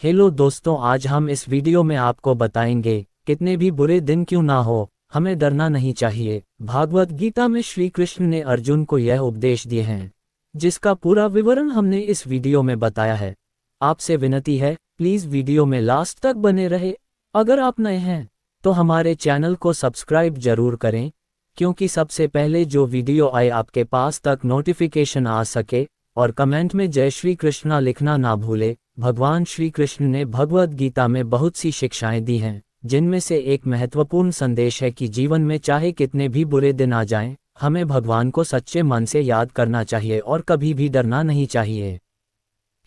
Hello दोस्तों, आज हम इस वीडियो में आपको बताएंगे कितने भी बुरे दिन क्यों ना हो, हमें डरना नहीं चाहिए। भागवत गीता में श्री कृष्ण ने अर्जुन को यह उपदेश दिए हैं, जिसका पूरा विवरण हमने इस वीडियो में बताया है। आपसे विनती है, प्लीज़ वीडियो में लास्ट तक बने रहे। अगर आप नए हैं तो हमारे चैनल को सब्सक्राइब जरूर करें, क्योंकि सबसे पहले जो वीडियो आए आपके पास तक नोटिफिकेशन आ सके। और कमेंट में जय श्री कृष्णा लिखना ना भूले। भगवान श्री कृष्ण ने भगवद गीता में बहुत सी शिक्षाएं दी हैं, जिनमें से एक महत्वपूर्ण संदेश है कि जीवन में चाहे कितने भी बुरे दिन आ जाएं, हमें भगवान को सच्चे मन से याद करना चाहिए और कभी भी डरना नहीं चाहिए।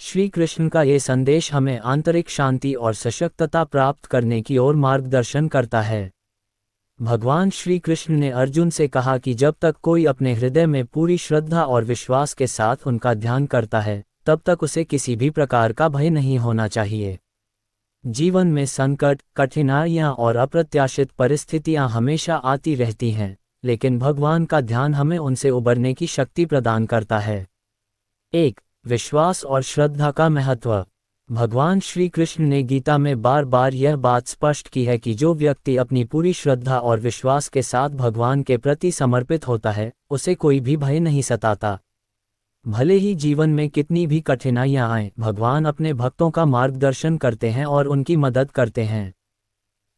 श्री कृष्ण का ये संदेश हमें आंतरिक शांति और सशक्तता प्राप्त करने की ओर मार्गदर्शन करता है। भगवान श्री कृष्ण ने अर्जुन से कहा कि जब तक कोई अपने हृदय में पूरी श्रद्धा और विश्वास के साथ उनका ध्यान करता है, तब तक उसे किसी भी प्रकार का भय नहीं होना चाहिए। जीवन में संकट, कठिनाइयां और अप्रत्याशित परिस्थितियां हमेशा आती रहती हैं, लेकिन भगवान का ध्यान हमें उनसे उबरने की शक्ति प्रदान करता है। 1. विश्वास और श्रद्धा का महत्व। भगवान श्री कृष्ण ने गीता में बार बार यह बात स्पष्ट की है कि जो व्यक्ति अपनी पूरी श्रद्धा और विश्वास के साथ भगवान के प्रति समर्पित होता है, उसे कोई भी भय नहीं सताता। भले ही जीवन में कितनी भी कठिनाइयां आएं, भगवान अपने भक्तों का मार्गदर्शन करते हैं और उनकी मदद करते हैं।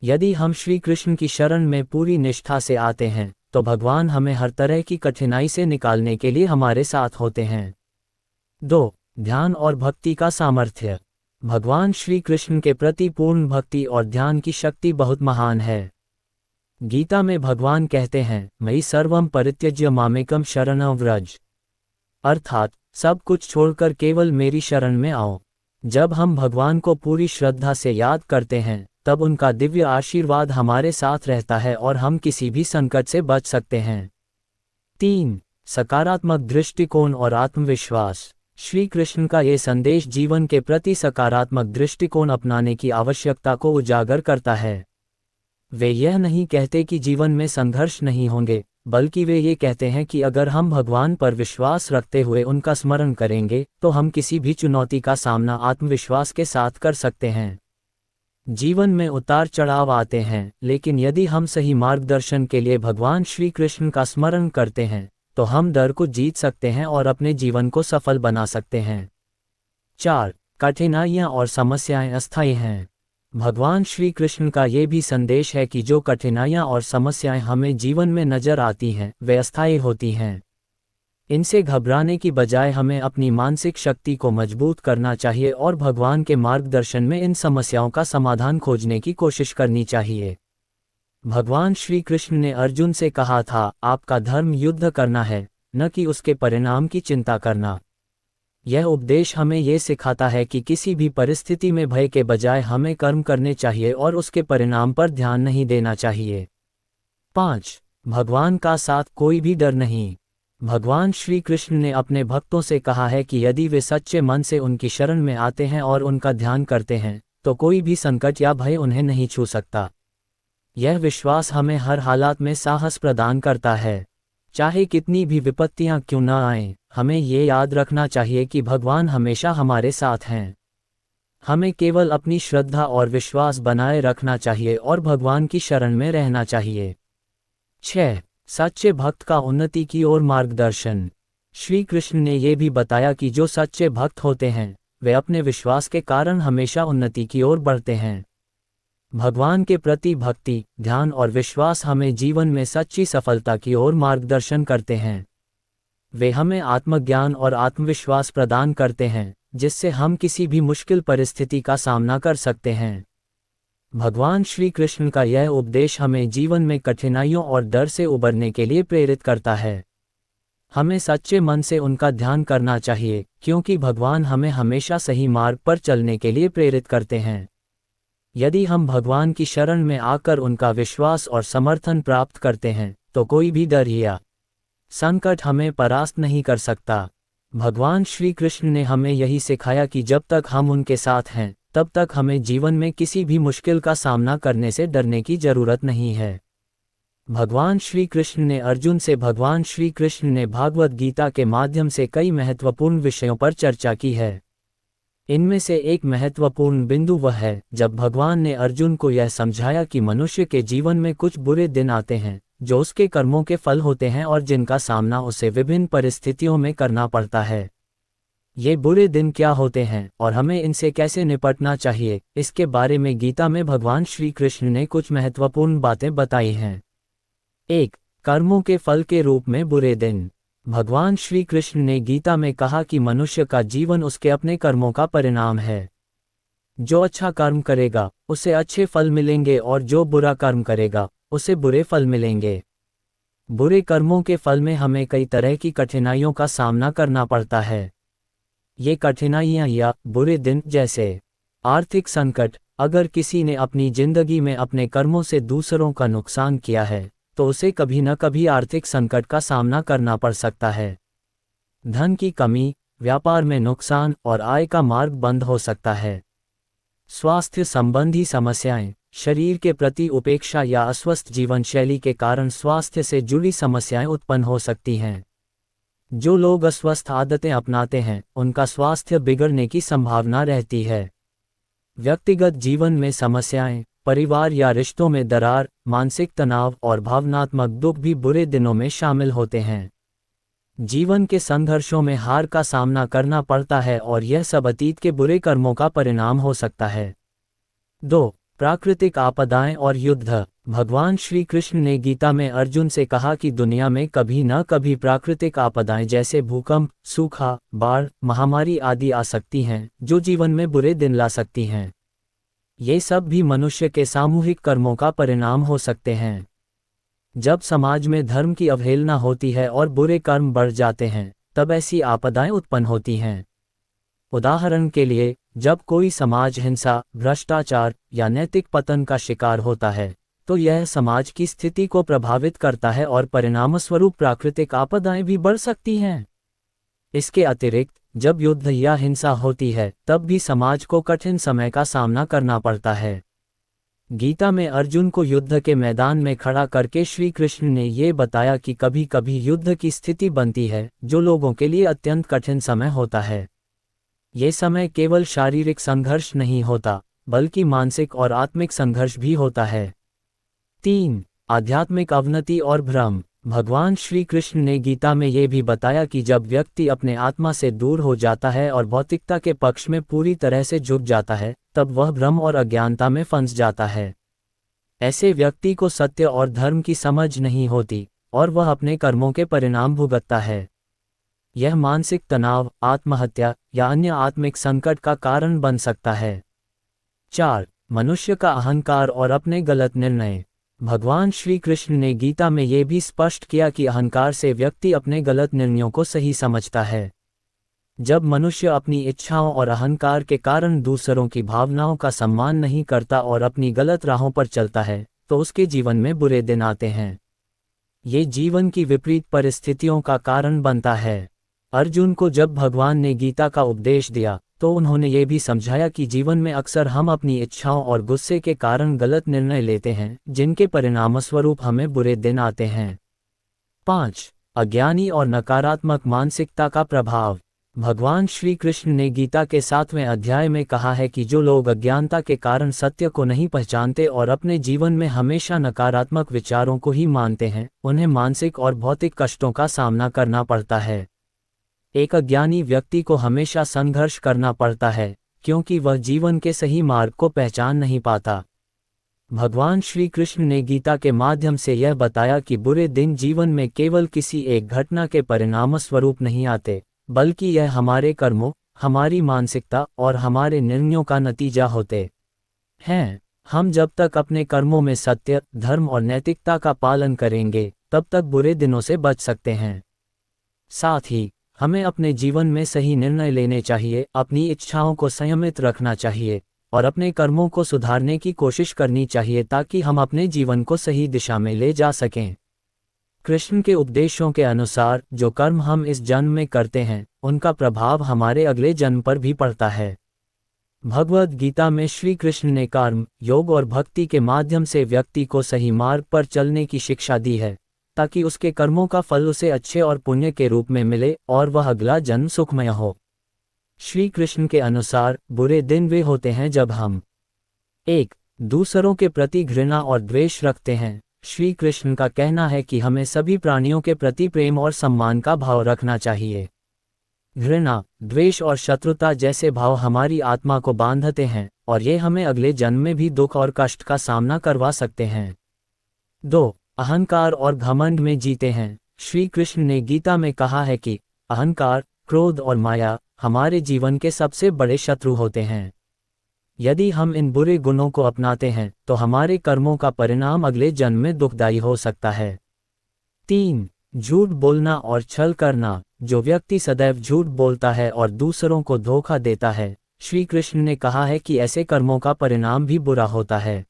यदि हम श्री कृष्ण की शरण में पूरी निष्ठा से आते हैं, तो भगवान हमें हर तरह की कठिनाई से निकालने के लिए हमारे साथ होते हैं। 2. ध्यान और भक्ति का सामर्थ्य। भगवान श्री कृष्ण के प्रति पूर्ण भक्ति और ध्यान की शक्ति बहुत महान है। गीता में भगवान कहते हैं, मयि सर्वम परित्यज्य मामेकम शरणं व्रज, अर्थात सब कुछ छोड़कर केवल मेरी शरण में आओ। जब हम भगवान को पूरी श्रद्धा से याद करते हैं, तब उनका दिव्य आशीर्वाद हमारे साथ रहता है और हम किसी भी संकट से बच सकते हैं। 3. सकारात्मक दृष्टिकोण और आत्मविश्वास। श्री कृष्ण का ये संदेश जीवन के प्रति सकारात्मक दृष्टिकोण अपनाने की आवश्यकता को उजागर करता है। वे यह नहीं कहते कि जीवन में संघर्ष नहीं होंगे, बल्कि वे ये कहते हैं कि अगर हम भगवान पर विश्वास रखते हुए उनका स्मरण करेंगे, तो हम किसी भी चुनौती का सामना आत्मविश्वास के साथ कर सकते हैं। जीवन में उतार चढ़ाव आते हैं, लेकिन यदि हम सही मार्गदर्शन के लिए भगवान श्री कृष्ण का स्मरण करते हैं, तो हम डर को जीत सकते हैं और अपने जीवन को सफल बना सकते हैं। 4. कठिनाइयां और समस्याएं अस्थायी हैं। भगवान श्री कृष्ण का ये भी संदेश है कि जो कठिनाइयां और समस्याएं हमें जीवन में नजर आती हैं, वे अस्थायी होती हैं। इनसे घबराने की बजाय हमें अपनी मानसिक शक्ति को मजबूत करना चाहिए और भगवान के मार्गदर्शन में इन समस्याओं का समाधान खोजने की कोशिश करनी चाहिए। भगवान श्री कृष्ण ने अर्जुन से कहा था, आपका धर्म युद्ध करना है, न कि उसके परिणाम की चिंता करना। यह उपदेश हमें ये सिखाता है कि किसी भी परिस्थिति में भय के बजाय हमें कर्म करने चाहिए और उसके परिणाम पर ध्यान नहीं देना चाहिए। 5. भगवान का साथ कोई भी डर नहीं। भगवान श्री कृष्ण ने अपने भक्तों से कहा है कि यदि वे सच्चे मन से उनकी शरण में आते हैं और उनका ध्यान करते हैं, तो कोई भी संकट या भय उन्हें नहीं छू सकता। यह विश्वास हमें हर हालात में साहस प्रदान करता है। चाहे कितनी भी विपत्तियां क्यों न आएं, हमें ये याद रखना चाहिए कि भगवान हमेशा हमारे साथ हैं। हमें केवल अपनी श्रद्धा और विश्वास बनाए रखना चाहिए और भगवान की शरण में रहना चाहिए। 6. सच्चे भक्त का उन्नति की ओर मार्गदर्शन। श्री कृष्ण ने यह भी बताया कि जो सच्चे भक्त होते हैं, वे अपने विश्वास के कारण हमेशा उन्नति की ओर बढ़ते हैं। भगवान के प्रति भक्ति, ध्यान और विश्वास हमें जीवन में सच्ची सफलता की ओर मार्गदर्शन करते हैं। वे हमें आत्मज्ञान और आत्मविश्वास प्रदान करते हैं, जिससे हम किसी भी मुश्किल परिस्थिति का सामना कर सकते हैं। भगवान श्री कृष्ण का यह उपदेश हमें जीवन में कठिनाइयों और डर से उबरने के लिए प्रेरित करता है। हमें सच्चे मन से उनका ध्यान करना चाहिए, क्योंकि भगवान हमें हमेशा सही मार्ग पर चलने के लिए प्रेरित करते हैं। यदि हम भगवान की शरण में आकर उनका विश्वास और समर्थन प्राप्त करते हैं, तो कोई भी डर या संकट हमें परास्त नहीं कर सकता। भगवान श्री कृष्ण ने हमें यही सिखाया कि जब तक हम उनके साथ हैं, तब तक हमें जीवन में किसी भी मुश्किल का सामना करने से डरने की जरूरत नहीं है। भगवान श्री कृष्ण ने अर्जुन से भगवान श्री कृष्ण ने भागवत गीता के माध्यम से कई महत्वपूर्ण विषयों पर चर्चा की है। इनमें से एक महत्वपूर्ण बिंदु वह है जब भगवान ने अर्जुन को यह समझाया कि मनुष्य के जीवन में कुछ बुरे दिन आते हैं जो उसके कर्मों के फल होते हैं और जिनका सामना उसे विभिन्न परिस्थितियों में करना पड़ता है। ये बुरे दिन क्या होते हैं और हमें इनसे कैसे निपटना चाहिए, इसके बारे में गीता में भगवान श्री कृष्ण ने कुछ महत्वपूर्ण बातें बताई हैं। 1. कर्मों के फल के रूप में बुरे दिन। भगवान श्री कृष्ण ने गीता में कहा कि मनुष्य का जीवन उसके अपने कर्मों का परिणाम है। जो अच्छा कर्म करेगा उसे अच्छे फल मिलेंगे और जो बुरा कर्म करेगा उसे बुरे फल मिलेंगे। बुरे कर्मों के फल में हमें कई तरह की कठिनाइयों का सामना करना पड़ता है। ये कठिनाइयाँ या बुरे दिन जैसे आर्थिक संकट, अगर किसी ने अपनी जिंदगी में अपने कर्मों से दूसरों का नुकसान किया है तो उसे कभी न कभी आर्थिक संकट का सामना करना पड़ सकता है। धन की कमी, व्यापार में नुकसान और आय का मार्ग बंद हो सकता है। स्वास्थ्य संबंधी समस्याएं, शरीर के प्रति उपेक्षा या अस्वस्थ जीवन शैली के कारण स्वास्थ्य से जुड़ी समस्याएं उत्पन्न हो सकती हैं। जो लोग अस्वस्थ आदतें अपनाते हैं उनका स्वास्थ्य बिगड़ने की संभावना रहती है। व्यक्तिगत जीवन में समस्याएं, परिवार या रिश्तों में दरार, मानसिक तनाव और भावनात्मक दुख भी बुरे दिनों में शामिल होते हैं। जीवन के संघर्षों में हार का सामना करना पड़ता है और यह सब अतीत के बुरे कर्मों का परिणाम हो सकता है। 2. प्राकृतिक आपदाएं और युद्ध। भगवान श्री कृष्ण ने गीता में अर्जुन से कहा कि दुनिया में कभी न कभी प्राकृतिक आपदाएं जैसे भूकंप, सूखा, बाढ़, महामारी आदि आ सकती हैं जो जीवन में बुरे दिन ला सकती हैं। ये सब भी मनुष्य के सामूहिक कर्मों का परिणाम हो सकते हैं। जब समाज में धर्म की अवहेलना होती है और बुरे कर्म बढ़ जाते हैं तब ऐसी आपदाएं उत्पन्न होती हैं। उदाहरण के लिए, जब कोई समाज हिंसा, भ्रष्टाचार या नैतिक पतन का शिकार होता है तो यह समाज की स्थिति को प्रभावित करता है और परिणामस्वरूप प्राकृतिक आपदाएं भी बढ़ सकती हैं। इसके अतिरिक्त जब युद्ध या हिंसा होती है तब भी समाज को कठिन समय का सामना करना पड़ता है। गीता में अर्जुन को युद्ध के मैदान में खड़ा करके श्री कृष्ण ने ये बताया कि कभी कभी युद्ध की स्थिति बनती है जो लोगों के लिए अत्यंत कठिन समय होता है। ये समय केवल शारीरिक संघर्ष नहीं होता बल्कि मानसिक और आत्मिक संघर्ष भी होता है। 3. आध्यात्मिक अवनति और भ्रम। भगवान श्री कृष्ण ने गीता में ये भी बताया कि जब व्यक्ति अपने आत्मा से दूर हो जाता है और भौतिकता के पक्ष में पूरी तरह से झुक जाता है तब वह भ्रम और अज्ञानता में फंस जाता है। ऐसे व्यक्ति को सत्य और धर्म की समझ नहीं होती और वह अपने कर्मों के परिणाम भुगतता है। यह मानसिक तनाव, आत्महत्या या अन्य आत्मिक संकट का कारण बन सकता है। 4. मनुष्य का अहंकार और अपने गलत निर्णय। भगवान श्री कृष्ण ने गीता में ये भी स्पष्ट किया कि अहंकार से व्यक्ति अपने गलत निर्णयों को सही समझता है। जब मनुष्य अपनी इच्छाओं और अहंकार के कारण दूसरों की भावनाओं का सम्मान नहीं करता और अपनी गलत राहों पर चलता है तो उसके जीवन में बुरे दिन आते हैं। ये जीवन की विपरीत परिस्थितियों का कारण बनता है। अर्जुन को जब भगवान ने गीता का उपदेश दिया तो उन्होंने ये भी समझाया कि जीवन में अक्सर हम अपनी इच्छाओं और गुस्से के कारण गलत निर्णय लेते हैं जिनके परिणामस्वरूप हमें बुरे दिन आते हैं। 5. अज्ञानी और नकारात्मक मानसिकता का प्रभाव। भगवान श्री कृष्ण ने गीता के 7वें अध्याय में कहा है कि जो लोग अज्ञानता के कारण सत्य को नहीं पहचानते और अपने जीवन में हमेशा नकारात्मक विचारों को ही मानते हैं उन्हें मानसिक और भौतिक कष्टों का सामना करना पड़ता है। एक अज्ञानी व्यक्ति को हमेशा संघर्ष करना पड़ता है क्योंकि वह जीवन के सही मार्ग को पहचान नहीं पाता। भगवान श्री कृष्ण ने गीता के माध्यम से यह बताया कि बुरे दिन जीवन में केवल किसी एक घटना के परिणामस्वरूप नहीं आते बल्कि यह हमारे कर्मों, हमारी मानसिकता और हमारे निर्णयों का नतीजा होते हैं। हम जब तक अपने कर्मों में सत्य, धर्म और नैतिकता का पालन करेंगे तब तक बुरे दिनों से बच सकते हैं। साथ ही हमें अपने जीवन में सही निर्णय लेने चाहिए, अपनी इच्छाओं को संयमित रखना चाहिए और अपने कर्मों को सुधारने की कोशिश करनी चाहिए ताकि हम अपने जीवन को सही दिशा में ले जा सकें। कृष्ण के उपदेशों के अनुसार जो कर्म हम इस जन्म में करते हैं उनका प्रभाव हमारे अगले जन्म पर भी पड़ता है। भगवद गीता में श्री कृष्ण ने कर्म, योग और भक्ति के माध्यम से व्यक्ति को सही मार्ग पर चलने की शिक्षा दी है ताकि उसके कर्मों का फल उसे अच्छे और पुण्य के रूप में मिले और वह अगला जन्म सुखमय हो। श्री कृष्ण के अनुसार बुरे दिन वे होते हैं जब हम 1. दूसरों के प्रति घृणा और द्वेष रखते हैं। श्री कृष्ण का कहना है कि हमें सभी प्राणियों के प्रति प्रेम और सम्मान का भाव रखना चाहिए। घृणा, द्वेष और शत्रुता जैसे भाव हमारी आत्मा को बांधते हैं और ये हमें अगले जन्म में भी दुख और कष्ट का सामना करवा सकते हैं। 2. अहंकार और घमंड में जीते हैं। श्री कृष्ण ने गीता में कहा है कि अहंकार, क्रोध और माया हमारे जीवन के सबसे बड़े शत्रु होते हैं। यदि हम इन बुरे गुणों को अपनाते हैं तो हमारे कर्मों का परिणाम अगले जन्म में दुखदायी हो सकता है। 3. झूठ बोलना और छल करना। जो व्यक्ति सदैव झूठ बोलता है और दूसरों को धोखा देता है, श्री कृष्ण ने कहा है कि ऐसे कर्मों का परिणाम भी बुरा होता है।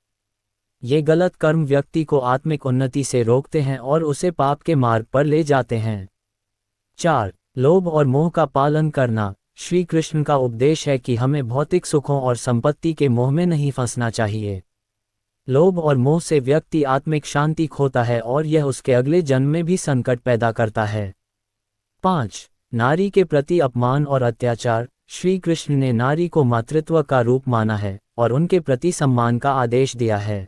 ये गलत कर्म व्यक्ति को आत्मिक उन्नति से रोकते हैं और उसे पाप के मार्ग पर ले जाते हैं। 4. लोभ और मोह का पालन करना। श्री कृष्ण का उपदेश है कि हमें भौतिक सुखों और संपत्ति के मोह में नहीं फंसना चाहिए। लोभ और मोह से व्यक्ति आत्मिक शांति खोता है और यह उसके अगले जन्म में भी संकट पैदा करता है। 5. नारी के प्रति अपमान और अत्याचार। श्री कृष्ण ने नारी को मातृत्व का रूप माना है और उनके प्रति सम्मान का आदेश दिया है।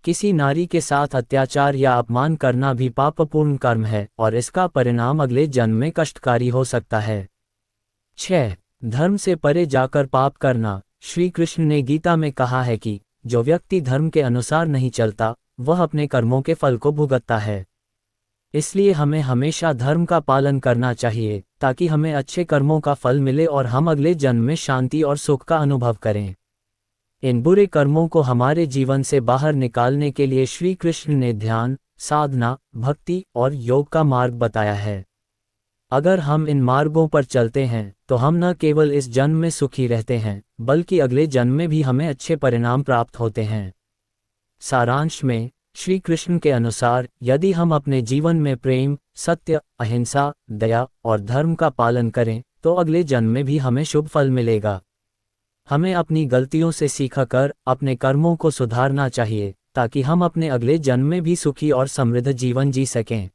किसी नारी के साथ अत्याचार या अपमान करना भी पापपूर्ण कर्म है और इसका परिणाम अगले जन्म में कष्टकारी हो सकता है। 6. धर्म से परे जाकर पाप करना। श्री कृष्ण ने गीता में कहा है कि जो व्यक्ति धर्म के अनुसार नहीं चलता वह अपने कर्मों के फल को भुगतता है। इसलिए हमें हमेशा धर्म का पालन करना चाहिए ताकि हमें अच्छे कर्मों का फल मिले और हम अगले जन्म में शांति और सुख का अनुभव करें। इन बुरे कर्मों को हमारे जीवन से बाहर निकालने के लिए श्री कृष्ण ने ध्यान, साधना, भक्ति और योग का मार्ग बताया है। अगर हम इन मार्गों पर चलते हैं तो हम न केवल इस जन्म में सुखी रहते हैं बल्कि अगले जन्म में भी हमें अच्छे परिणाम प्राप्त होते हैं। सारांश में श्री कृष्ण के अनुसार यदि हम अपने जीवन में प्रेम, सत्य, अहिंसा, दया और धर्म का पालन करें तो अगले जन्म में भी हमें शुभ फल मिलेगा। हमें अपनी गलतियों से सीखकर अपने कर्मों को सुधारना चाहिए ताकि हम अपने अगले जन्म में भी सुखी और समृद्ध जीवन जी सकें।